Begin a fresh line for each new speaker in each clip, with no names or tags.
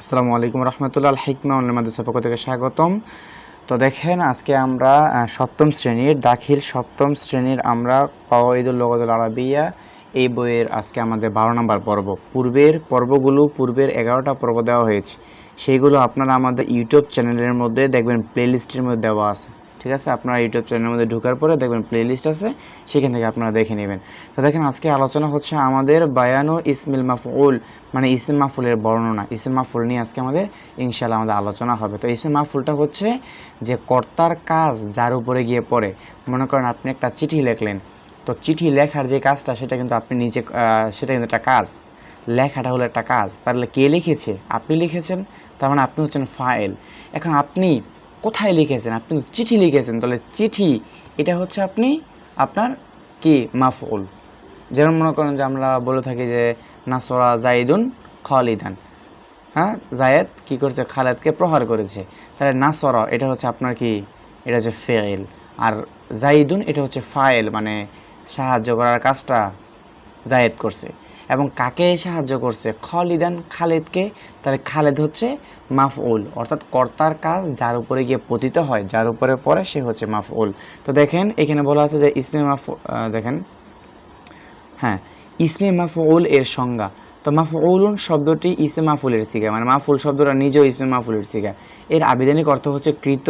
আসসালামু আলাইকুম রহমতুল্লাহ। আল হিকমা অনলাইন মাদ্রাসার পক্ষ থেকে স্বাগতম। তো দেখেন, আজকে আমরা সপ্তম শ্রেণীর দাখিল সপ্তম শ্রেণীর আমরা কওয়াইদুল লুগাতুল আরাবিয়া এই বইয়ের আজকে আমাদের 12 নম্বর পর্ব। পূর্বের 11টা পর্ব দেওয়া হয়েছে, সেইগুলো আপনারা আমাদের ইউটিউব চ্যানেলের মধ্যে দেখবেন, প্লেলিস্টের মধ্যে দেওয়া আছে। ঠিক আছে, আপনারা ইউটিউব চ্যানেলের মধ্যে ঢোকার পরে দেখবেন প্লেলিস্ট আছে, সেখান থেকে আপনারা দেখে নেবেন। তো দেখেন, আজকে আলোচনা হচ্ছে আমাদের বায়ানু ইসমিল মাফউল, মানে ইসম মাফুলের বর্ণনা। ইসম মাফুল নিয়ে আজকে আমাদের ইনশাআল্লাহ আমাদের আলোচনা হবে। তো ইসম মাফুলটা হচ্ছে যে কর্তার কাজ যার উপরে গিয়ে পড়ে। মনে করেন আপনি একটা চিঠি লিখলেন, তো চিঠি লেখার যে কাজটা সেটা কিন্তু আপনি নিজে, সেটা কিন্তু একটা কাজ। লেখাটা হলো একটা কাজ, তাহলে কে লিখেছে? আপনি লিখেছেন, তার মানে আপনি হচ্ছেন ফাইল। এখন আপনি কোথায় লিখেছেন? আপনি চিঠি লিখেছেন, তাহলে চিঠি এটা হচ্ছে আপনার কি মাফউল। যেমন মনে করেন যে আমরা বলে থাকি যে নাসরা জাইদুন খালিদান, হ্যাঁ, জায়েদ কি করছে? খালেদকে প্রহার করেছে। তাহলে নাসরা এটা হচ্ছে আপনার কি, এটা হচ্ছে ফেইল। আর জাইদুন এটা হচ্ছে ফাইল, মানে সাহায্য করার কাজটা জায়েদ করছে। এবং কাকে সাহায্য করছে? খালিদান, খালেদকে। তাহলে খালেদ হচ্ছে মাফউল, অর্থাৎ কর্তার কাজ যার উপরে গিয়ে পতিত হয়, যার উপরে পড়ে সে হচ্ছে মাফউল। তো দেখেন এখানে বলা আছে যে ইসমে মাফউল, দেখেন, হ্যাঁ, ইসমে মাফউল এর সংজ্ঞা। তো মাফউলুন শব্দটি ইসমে মাফুলের সিগা, মানে মাফুল শব্দটা নিজেও ইসমে মাফুলের সিগা। এর আবিধানিক অর্থ হচ্ছে কৃত,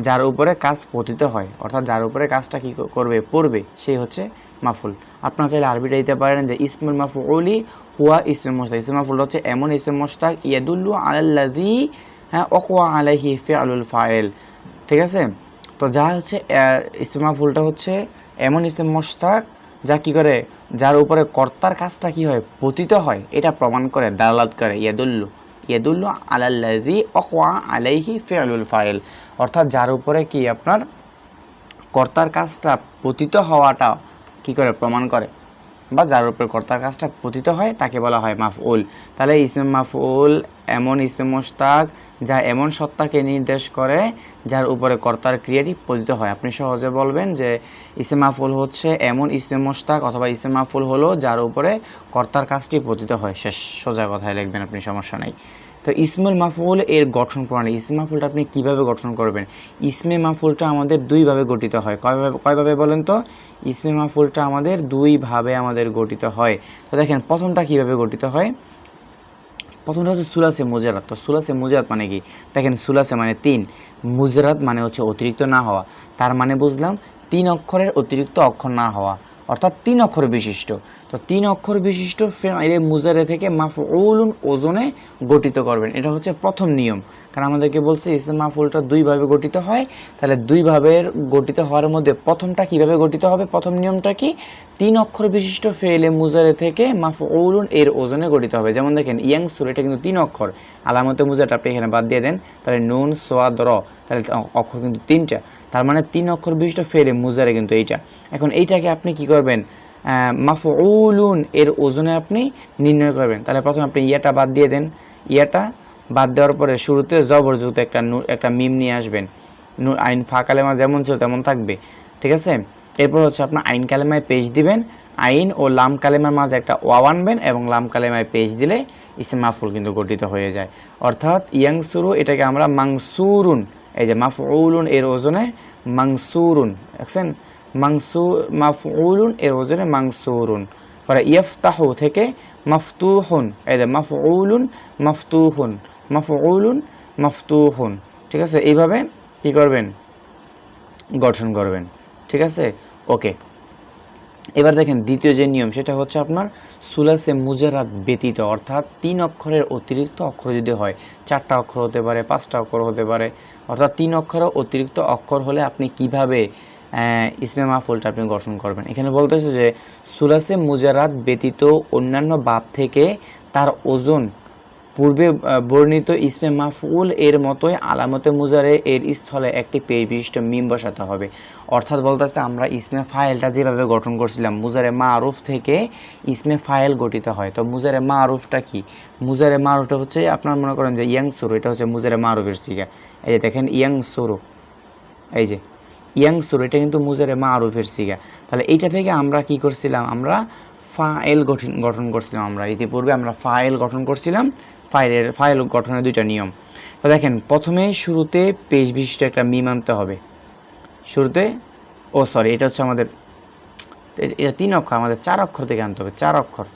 যার উপরে কাজ পতিত হয়, অর্থাৎ যার উপরে কাজটা কি করবে, পড়বে, সেই হচ্ছে মাফুল। আপনারা চাইলে আরবিটা দিতে পারেন যে ইসমুল মাফউলি হুয়া ইসমে মুশতাক। ইসমে মাফুল হচ্ছে এমন ইসমে মুশতাক ইয়াদুল্লু আলাল্লাযী, হ্যাঁ, ওয়াকা আলাইহি ফিআলুল ফাইল। ঠিক আছে, তো যা হচ্ছে ইসমে মাফুলটা হচ্ছে এমন ইসমে মুশতাক যা কি করে, যার উপরে কর্তার কাজটা কি হয়, পতিত হয়, এটা প্রমাণ করে, দালালাত করে। ইয়াদুল্লু আলাল্লাযী ওয়াকা আলাইহি ফিআলুল ফাইল, অর্থাৎ যার উপরে কি আপনার কর্তার কাজটা পতিত হওয়াটা কি করে প্রমাণ করে, বা যার উপরে কর্তার কাজটা পতিত হয় তাকে বলা হয় মাফউল। তাহলে ইসমে মাফউল এমন ইসমে মুশতাক যা এমন সত্তাকে নির্দেশ করে যার উপরে কর্তার ক্রিয়াটি পতিত হয়। আপনি সহজে বলবেন যে ইসমে মাফউল হচ্ছে এমন ইসমে মুশতাক, অথবা ইসমে মাফউল হলো যার উপরে কর্তার কাজটি পতিত হয়। শেষ, সোজা কথায় লিখবেন আপনি, সমস্যা নাই। তো ইসমুল মাফউল এর গঠন প্রণালী, ইসমে মাফউলটা আপনি কিভাবে গঠন করবেন? ইসমে মাফউলটা আমাদের দুইভাবে গঠিত হয়। কয়ভাবে বলেন তো? ইসমে মাফউলটা আমাদের দুইভাবে গঠিত হয়। তো দেখেন প্রথমটা কিভাবে গঠিত হয়। প্রথমটা হচ্ছে সুলাসে মুজারাত। তো সুলাসে মুজারাত মানে কি? দেখেন, সুলাসে মানে 3, মুজারাত মানে হচ্ছে অতিরিক্ত না হওয়া। তার মানে বুঝলাম 3 অক্ষরের অতিরিক্ত অক্ষর না হওয়া, অর্থাৎ 3 অক্ষর বিশিষ্ট। তো 3 অক্ষর বিশিষ্ট ফেইলে মুজারে থেকে মাফউলুন ওজনে গঠিত করবেন, এটা হচ্ছে প্রথম নিয়ম। কারণ আমাদেরকে বলছে ইসম মাফউলটা দুইভাবে গঠিত হয়, তাহলে দুইভাবের গঠিত হওয়ার মধ্যে প্রথমটা কিভাবে গঠিত হবে? প্রথম নিয়মটা কি? 3 অক্ষর বিশিষ্ট ফেইলে মুজারে থেকে মাফউলুন এর ওজনে গঠিত হবে। যেমন দেখেন ইয়াংসুর, এটা কিন্তু 3 অক্ষর, আলামতে মুজারটা আপনি এখানে বাদ দিয়ে দেন, তাহলে নুন সোয়াদ র, তাহলে অক্ষর কিন্তু 3টা। তার মানে 3 অক্ষর বিশিষ্ট ফেইলে মুজারে কিন্তু এইটা। এখন এইটাকে আপনি কি করবেন? মাফউলুন এর ওজনে আপনি নির্ণয় করবেন। তাহলে প্রথমে আপনি ইয়াটা বাদ দিয়ে দেন। ইয়াটা বাদ দেওয়ার পরে শুরুতে জবরযুক্ত একটা মিম নিয়ে আসবেন। আইন ফা কালেমা যেমন ছিল তেমন থাকবে। ঠিক আছে, এরপর হচ্ছে আপনার আইন কালেমায় পেশ দিবেন, আইন ও লাম কালেমার মাঝে একটা ওয়াও আনবেন, এবং লাম কালেমায় পেশ দিলে ইসম মাফউল কিন্তু গঠিত হয়ে যায়। অর্থাৎ ইয়াংসুরু এটাকে আমরা মাংসুরুন, এই যে মাফউলুন এর ওজনে মাংসুরুন, দেখছেন, মাফউলুন এর ওজনে মাংসুরুন। পরে ইফতাহু থেকে মাফতুহুন, এই যে মাফউলুন মাফতুহুন, মাফউলুন মাফতুহুন। ঠিক আছে, এইভাবে কি করবেন? গঠন করবেন। ঠিক আছে, ওকে। এবার দেখেন দ্বিতীয় যে নিয়ম, সেটা হচ্ছে আপনার সুলাসে মুজারাত ব্যতীত, অর্থাৎ 3 অক্ষরের অতিরিক্ত অক্ষর যদি হয়, 4টা অক্ষর হতে পারে, 5টা অক্ষর হতে পারে, অর্থাৎ 3 অক্ষরের অতিরিক্ত অক্ষর হলে আপনি কিভাবে ইসমে মাফউলটা আপনি গঠন করবেন। এখানে বলতেছে যে সুলাসে মুজারাত ব্যতীত অন্যান্য বাব থেকে তার ওজন পূর্বে বর্ণিত ইসমে মাফউল এর মতোই আলামতে মুজারে এর স্থলে একটি পেশ বিশিষ্ট মিম বসাতে হবে। অর্থাৎ বলতেছে আমরা ইসমে ফাইলটা যেভাবে গঠন করছিলাম, মুজারে মারুফ থেকে ইসমে ফাইল গঠিত হয়। তো মুজারে মারুফটা কি? মুজারে মারুফটা হচ্ছে আপনার মনে করেন যে ইয়াংসুরু, এটা হচ্ছে মুজারে মারুফের সিগা। এই যে দেখেন ইয়াংসুরু, এই যে ইয়াংসুরু, এটা কিন্তু মুজারে মারুফের সিগা। তাহলে এইটা থেকে আমরা কি করছিলাম? আমরা ফাইল গঠন করছিলাম। আমরা ইতিপূর্বে আমরা ফাইল গঠন করছিলাম, ফাইল গঠনের দুইটা নিয়ম। তো দেখেন প্রথমেই শুরুতে পেশ বিশিষ্ট একটা মিম আনতে হবে শুরুতে। এটা হচ্ছে আমাদের, এটা 3 অক্ষর, আমাদের 4 অক্ষর থেকে আনতে হবে, 4 অক্ষর।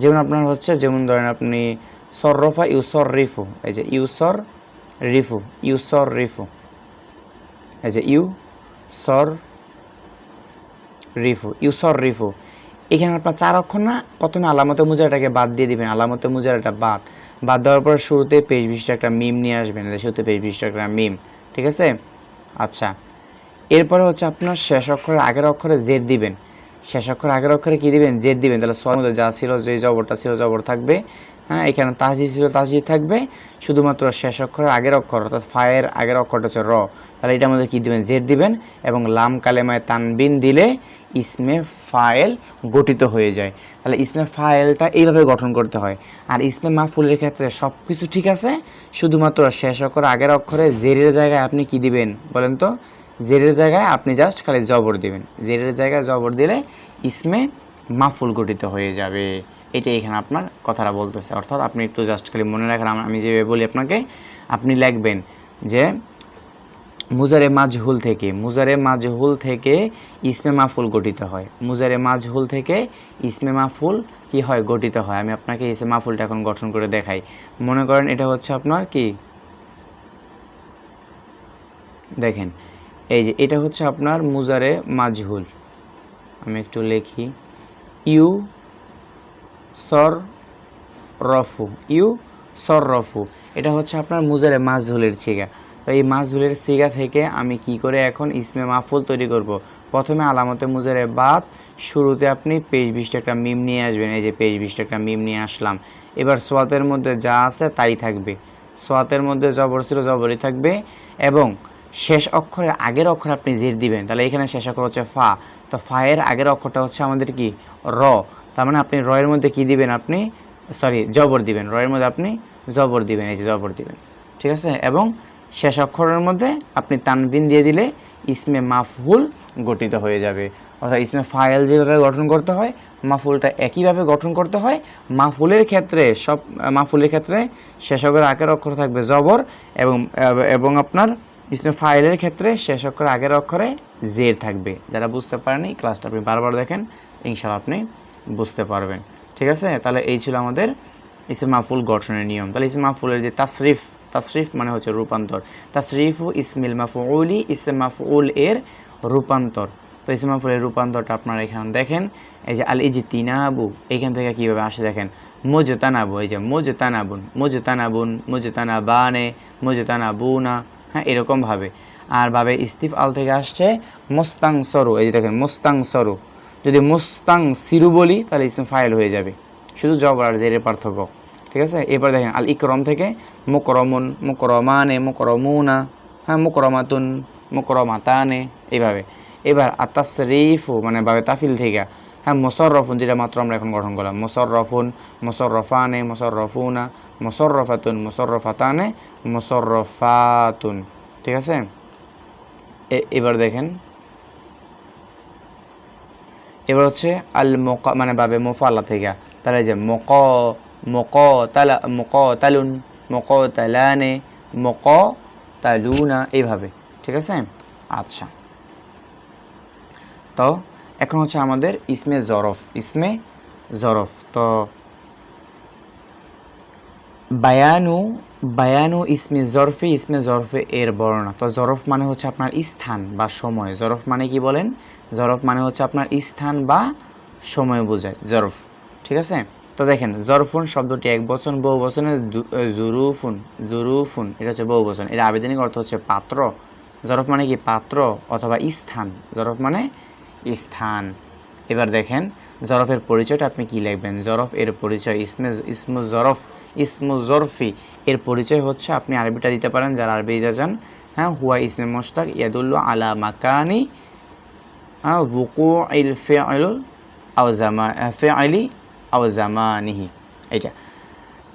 যেমন আপনার হচ্ছে, যেমন ধরেন আপনি সররফা ইউসর রিফু, এই যে ইউসর রিফু, ইউসর রিফু, এই যে ইউসর রিফু, ইউসর রিফু। এখানে আপনার 4 অক্ষর না, প্রথমে আলামতে মুজারাটাকে বাদ দিয়ে দিবেন, আলামতে মুজারাটা বাদ দেওয়ার পর শুরুতে পেশ বিশিষ্ট একটা মিম নিয়ে আসবেন, শুরুতে পেশ বিশিষ্ট একটা মিম, ঠিক আছে। আচ্ছা, এরপরে হচ্ছে আপনার শেষ অক্ষরের আগের অক্ষরে জেড দিবেন, শেষ অক্ষরের আগের অক্ষরে কি দিবেন, জেড দিবেন। তাহলে সোয়ার মধ্যে যা ছিল, যে জবরটা ছিল জবর থাকবে, হ্যাঁ, এখানে তাসজিদ ছিল তাসজিদ থাকবে, শুধুমাত্র শেষ অক্ষরের আগের অক্ষর অর্থাৎ ফায়ের আগের অক্ষরটা হচ্ছে র, তাহলে এটার মধ্যে কী দিবেন, জেড দিবেন। এবং লাম কালেমায় তানবিন দিলে ইসমে ফায়েল গঠিত হয়ে যায়। তাহলে ইসমে ফায়েলটা এইভাবে গঠন করতে হয়। আর ইসমে মাফুলের ক্ষেত্রে সব কিছু ঠিক আছে, শুধুমাত্র শেষ অক্ষর আগের অক্ষরে জেরের জায়গায় আপনি কি দিবেন বলেন তো, জেরের জায়গায় আপনি জাস্ট খালি জবর দিবেন, জেরের জায়গায় জবর দিলে ইসমে মাফুল গঠিত হয়ে যাবে। এটাই এখানে আপনার কথাটা বলতেছে। অর্থাৎ আপনি একটু জাস্ট খালি মনে রাখেন, আমি যেভাবে বলি আপনাকে, আপনি লিখবেন যে মুজারে মাজহুল থেকে ইসমে মাফুল গঠিত হয়, মুজারে মাজহুল থেকে ইসমে মাফুল কি হয়, গঠিত হয়। আমি আপনাকে ইসমে মাফুলটা এখন গঠন করে দেখাই। মনে করেন এটা হচ্ছে আপনার কি, দেখেন এই যে এটা হচ্ছে আপনার মুজারে মাজহুল, আমি একটু লিখি, ইউ সর রফু, ইউ সর রফু, এটা হচ্ছে আপনার মুজারে মাজহুলের সিগা। তো এই মাজহুলের সিগা থেকে আমি কি করে এখন ইসমে মাফুল তৈরি করব। প্রথমে আলামতে মুজারে বাদ, শুরুতে আপনি পেশ বিশিষ্ট একটা মিম নিয়ে আসবেন, এই যে পেশ বিশিষ্ট একটা মিম নিয়ে আসলাম। এবার সোয়াতের মধ্যে যা আছে তাই থাকবে, সোয়াতের মধ্যে জবর ছিল জবরই থাকবে, এবং শেষ অক্ষরের আগের অক্ষর আপনি জের দিবেন। তাহলে এখানে শেষ অক্ষর হচ্ছে ফা, তো ফায়ের আগের অক্ষরটা হচ্ছে আমাদের কি, র। তার মানে আপনি রয়ের মধ্যে কি দিবেন, আপনি জবর দিবেন, রয়ের মধ্যে আপনি জবর দিবেন, এই যে জবর দিবেন, ঠিক আছে। এবং শেষ অক্ষরের মধ্যে আপনি তানবিন দিয়ে দিলে ইসমে মাফুল গঠিত হয়ে যাবে। অর্থাৎ ইসমে ফায়েল যেভাবে গঠন করতে হয়, মাফুলটা একইভাবে গঠন করতে হয়। মাফুলের ক্ষেত্রে শেষ অক্ষরের আগের অক্ষর থাকবে জবর, এবং আপনার ইসমে ফাইলের ক্ষেত্রে শেষ অক্ষর আগের অক্ষরে জের থাকবে। যারা বুঝতে পারেনি ক্লাসটা আপনি বারবার দেখেন, ইনশাআল্লাহ আপনি বুঝতে পারবেন, ঠিক আছে। তাহলে এই ছিল আমাদের ইসমে মাফুল গঠনের নিয়ম। তাহলে ইসমে মাফুলের যে তাসরিফ মানে হচ্ছে রূপান্তর, তাসরিফু ইসমিল মাফউলি, ইসমে মাফউল এর রূপান্তর। তো ইসমে মাফুলের রূপান্তরটা আপনারা এখানে দেখেন, এই যে আল ইজতিনাবু, এইখান থেকে কীভাবে আসে দেখেন, মুজতানাবু, এই যে মুজতানাবানে, মুজতানাবুনা, হ্যাঁ, এরকমভাবে। আর ভাবে ইস্তিফ আল থেকে আসছে মোস্তাং সরু, এই যে দেখেন মোস্তাং সরু। যদি মোস্তাং সিরু বলি তাহলে ইসমে ফাইল হয়ে যাবে, শুধু জবর আর জেরের পার্থক্য, ঠিক আছে। এরপর দেখেন আল ইকরম থেকে মুকরমুন, মুকরমানে, মুকরমুনা, হ্যাঁ, মুকরমাতুন, মুকরমাতানে, এইভাবে। এবার আতাসরিফু মানে ভাবে তাফিল থেকে, হ্যাঁ, মোসররফুন, যেটা মাত্র আমরা এখন গঠন করলাম, মোসররফুন, মোসররফানে, মোসররফুনা, মোসররফাতুন, মোসররফাতানে, মোসররফাতুন, ঠিক আছে। এবার দেখেন, এবার হচ্ছে আল মোকা মানে বাবে মোফালা থেকে, তাহলে যে মোকতালুন, মোকতালানে, মোকতালুনা, এইভাবে, ঠিক আছে। আচ্ছা, তো এখন হচ্ছে আমাদের ইসমে জরফ। তো বায়ানু ইসমে জরফে এর বর্ণনা। তো জরফ মানে হচ্ছে আপনার স্থান বা সময়। জরফ মানে কি বলেন, জরফ মানে হচ্ছে আপনার স্থান বা সময় বোঝায় জরফ, ঠিক আছে। তো দেখেন জরফুন শব্দটি এক বচন, বহু বচনে জুরুফুন, এটা হচ্ছে বহু বচন, এর আবেদনিক অর্থ হচ্ছে পাত্র। জরফ মানে কি, পাত্র অথবা স্থান, জরফ মানে স্থান। এবার দেখেন জরফের পরিচয়টা আপনি কি লিখবেন, জরফ এর পরিচয়, ইসমু জরফি এর পরিচয় হচ্ছে, আপনি আরবিটা দিতে পারেন যারা আরবি দিতে চান, হ্যাঁ, হুয়া ইসমে মুশতাক ইয়াদুল্লু আলা মাকানি ওয়ুকুইল ফি'লি আও জামানিহি, এটা।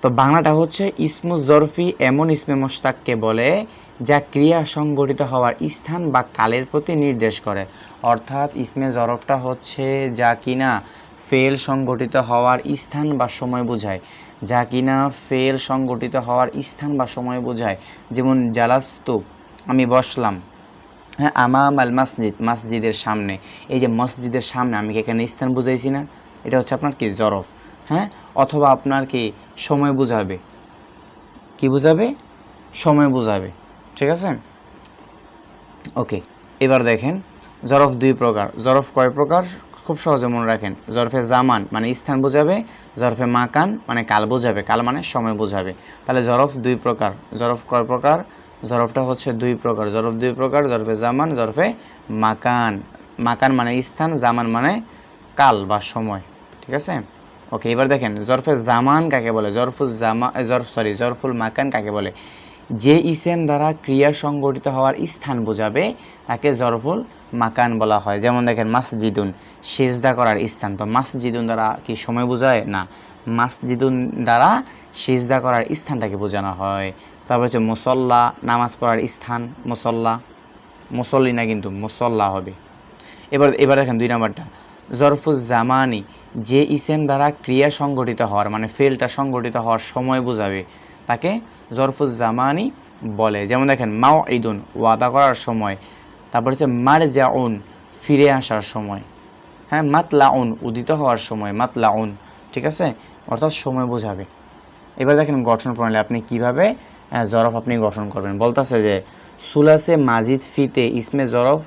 তো বাংলাটা হচ্ছে ইসমু জরফি এমন ইসমে মুশতাককে বলে যা ক্রিয়া সংগঠিত হওয়ার স্থান বা কালের প্রতি নির্দেশ করে। অর্থাৎ ইসমে জরফটা হচ্ছে যা কিনা ফেল সংগঠিত হওয়ার স্থান বা সময় বোঝায়। যা কিনা ফেল সংগঠিত হওয়ার স্থান বা সময় বোঝায়। যেমন জালাস্তু, আমি বসলাম, হ্যাঁ, আমাম আল মসজিদ, মসজিদের সামনে। এই যে মসজিদের সামনে, আমি কি এখানে স্থান বুঝাইছি না? এটা হচ্ছে আপনার কি জরফ। হ্যাঁ, অথবা আপনার কি সময় বুঝাবে, কি বুঝাবে? সময় বুঝাবে। ঠিক আছে, ওকে। এবার দেখেন জরফ দুই প্রকার। জরফ কয় প্রকার? খুব সহজে মনে রাখেন। জরফে জামান মানে স্থান বোঝাবে, জরফে মাকান মানে কাল বোঝাবে, কাল মানে সময় বোঝাবে। তাহলে জরফ দুই প্রকার। জরফ কয় প্রকার? জরফটা হচ্ছে দুই প্রকার। জরফ দুই প্রকার, জরফে জামান, জরফে মাকান। মাকান মানে স্থান, জামান মানে কাল বা সময়। ঠিক আছে, ওকে। এবার দেখেন জরফে জামান কাকে বলে, জরফুল মাকান কাকে বলে? যে ইসেম দ্বারা ক্রিয়া সংগঠিত হওয়ার স্থান বোঝাবে তাকে জরফুল মাকান বলা হয়। যেমন দেখেন মাসজিদুন, সিজদা করার স্থান। তো মাসজিদুন দ্বারা কি সময় বোঝায়? না, মাসজিদুন দ্বারা সিজদা করার স্থানটাকে বোঝানো হয়। তারপর হচ্ছে মুসল্লা, নামাজ পড়ার স্থান। মুসল্লা, মুসল্লি না কিন্তু মুসল্লা হবে। এবার দেখেন দুই নাম্বারটা, জরফুজ জামানি, যে ইসেম দ্বারা ক্রিয়া সংগঠিত হওয়ার মানে ফেলটা সংগঠিত হওয়ার সময় বোঝাবে তাকে জরফুজ জামানি বলে। যেমন দেখেন মাও ঈদুন, ওয়াদা করার সময়। তারপর হচ্ছে মারজাউন, ফিরে আসার সময়। হ্যাঁ, মাতলাউন, উদিত হওয়ার সময়, মাতলাউন। ঠিক আছে, অর্থাৎ সময় বোঝাবে। এবার দেখেন গঠন প্রণালী, আপনি কিভাবে জরফ আপনি গঠন করবেন। বলতেছে যে সুলাসে মাজিদ ফিতে ইসমে জরফ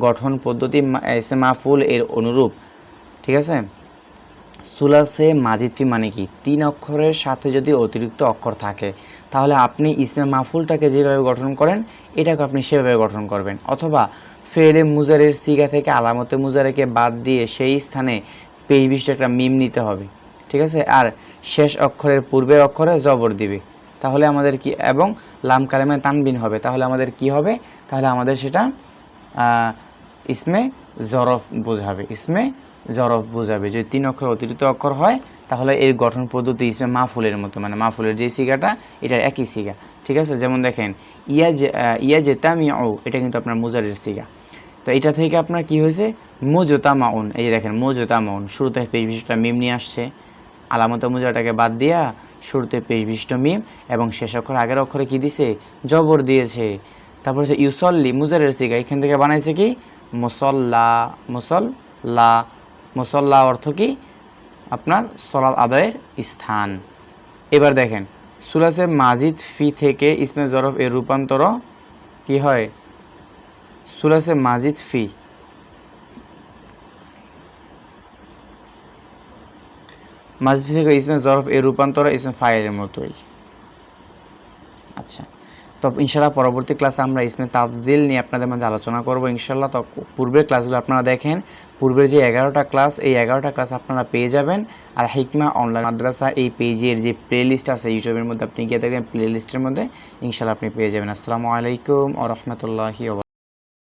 গঠন পদ্ধতি ইসমে মাফুল এর অনুরূপ। ঠিক আছে, সুলাসে মাজিদ ফি মানে কি? 3 অক্ষরের সাথে যদি অতিরিক্ত অক্ষর থাকে তাহলে আপনি ইসমে মাফুলটাকে যেভাবে গঠন করেন এটাকে আপনি সেভাবে গঠন করবেন। অথবা ফেলে মুজারের সিগা থেকে আলামতে মুজারেকে বাদ দিয়ে সেই স্থানে পেশ বিশিষ্ট একটা মিম নিতে হবে। ঠিক আছে, আর শেষ অক্ষরের পূর্বের অক্ষরে জবর দিবে, তাহলে আমাদের কি, এবং লাম কালেমায় তানবিন হবে, তাহলে আমাদের কি হবে? তাহলে আমাদের সেটা ইসমে জরফ বোঝাবে। ইসমে জরফ বোঝাবে। যদি 3 অক্ষর অতিরিক্ত অক্ষর হয় তাহলে এর গঠন পদ্ধতি ইসমে মাফুলের মতো, মানে মাফুলের যে সিগাটা এটার একই সিগা। ঠিক আছে, যেমন দেখেন ইয়া জেতামিউ, এটা কিন্তু আপনার মুজারের সিগা। তো এটা থেকে আপনার কি হয়েছে? মুজতামাউন। এই যে দেখেন মুজতামাউন, শুরুতে পেশ বিশিষ্ট মিম নিয়ে আসছে, আলামতে মুজাটাকে বাদ দিয়া শুরুতে পেশ বিশিষ্ট মিম, এবং শেষ অক্ষর আগের অক্ষরে কি দিছে? জবর দিয়েছে। তারপর হচ্ছে ইউসল্লি, মুজারের সিগা, এখান থেকে বানাইছে কি? মুসল্লা। মুসল্লা, মুসল্লা অর্থ কি? আপনার সলাত আদায়ের স্থান। এবার দেখেন সুলাসে মাজিদ ফি থেকে ইসমে জরফ এর রূপান্তর কি হয়? সুলাসে মাজিদ ফি, মাজিদ ফি থেকে ইসমে জরফ এর রূপান্তর ইসমে ফাইলের মতোই। আচ্ছা, তো ইনশাল্লাহ পরবর্তী ক্লাসে আমরা ইসমে তাফদিল নিয়ে আপনাদের মধ্যে আলোচনা করব ইনশাল্লাহ। তো পূর্বের ক্লাসগুলো আপনারা দেখেন, পূর্বের যে 11টা ক্লাস, এই 11টা ক্লাস আপনারা পেয়ে যাবেন। আর হিকমা অনলাইন মাদ্রাসা এই পেজের যে প্লেলিস্ট আছে ইউটিউবের মধ্যে, আপনি গিয়ে দেখবেন প্লেলিস্টের মধ্যে ইনশাল্লাহ আপনি পেয়ে যাবেন। আসসালামু আলাইকুম ওয়া রাহমাতুল্লাহি ওয়া